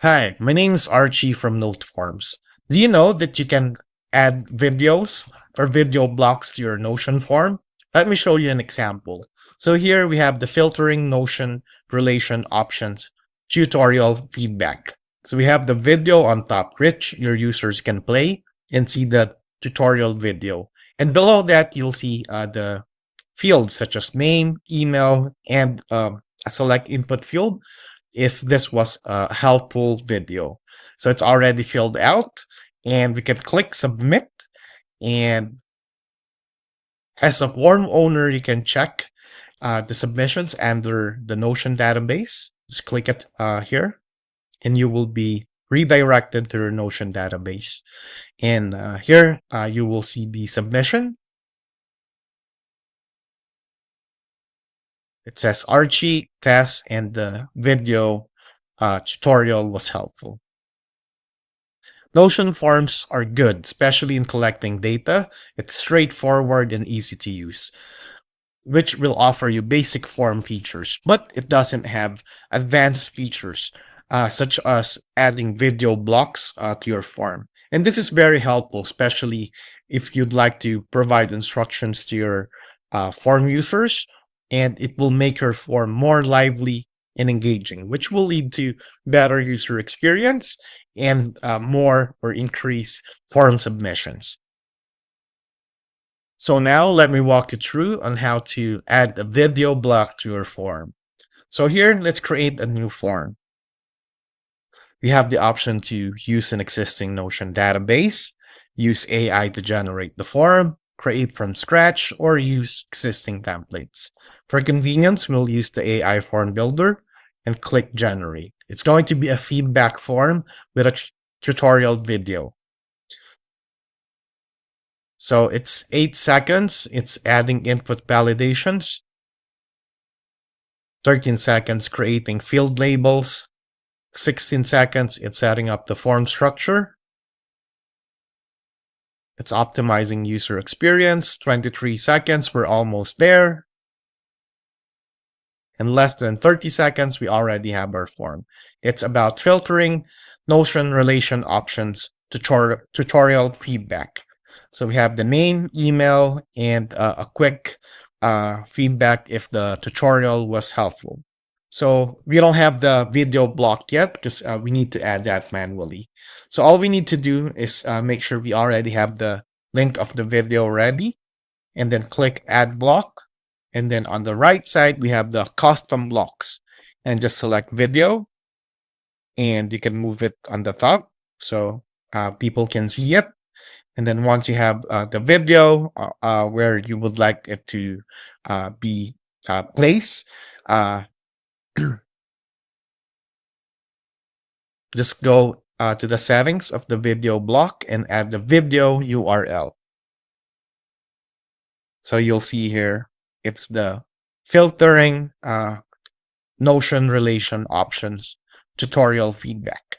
Hi, my name is Archie from NoteForms. Do you know that you can add videos or video blocks to your Notion form? Let me show you an example. So here we have the filtering Notion relation options tutorial feedback. So we have the video on top, which your users can play and see the tutorial video. And below that, you'll see the fields such as name, email, and a select input field if this was a helpful video. So it's already filled out and we can click submit. And as a form owner, you can check the submissions under the Notion database. Just click it here and you will be redirected to your Notion database. And here you will see the submission. It says Archie test and the video tutorial was helpful. Notion forms are good, especially in collecting data. It's straightforward and easy to use, which will offer you basic form features, but it doesn't have advanced features such as adding video blocks to your form. And this is very helpful, especially if you'd like to provide instructions to your form users, and it will make your form more lively and engaging, which will lead to better user experience and more or increase form submissions. So now let me walk you through on how to add a video block to your form. So here, let's create a new form. We have the option to use an existing Notion database, use AI to generate the form, create from scratch, or use existing templates. For convenience, we'll use the AI form builder and click generate. It's going to be a feedback form with a tutorial video. So it's 8 seconds. It's adding input validations. 13 seconds creating field labels. 16 seconds, it's setting up the form structure. It's optimizing user experience. 23 seconds, we're almost there. In less than 30 seconds, we already have our form. It's about filtering Notion relation options tutorial feedback. So we have the name, email, and a quick feedback if the tutorial was helpful. So we don't have the video block yet because we need to add that manually. So all we need to do is make sure we already have the link of the video ready and then click add block. And then on the right side, we have the custom blocks and just select video and you can move it on the top so people can see it. And then once you have the video where you would like it to be placed, just go to the settings of the video block and add the video URL. So you'll see here, it's the filtering Notion relation options tutorial feedback.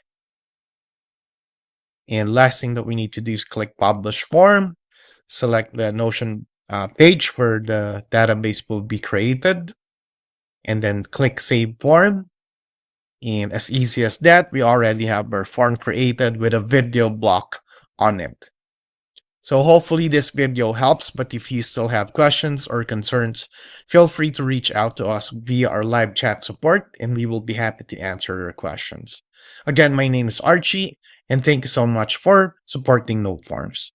And last thing that we need to do is click publish form, select the Notion page where the database will be created, and then click save form. And as easy as that, we already have our form created with a video block on it. So hopefully this video helps, but if you still have questions or concerns, feel free to reach out to us via our live chat support and we will be happy to answer your questions. Again, my name is Archie and thank you so much for supporting NoteForms.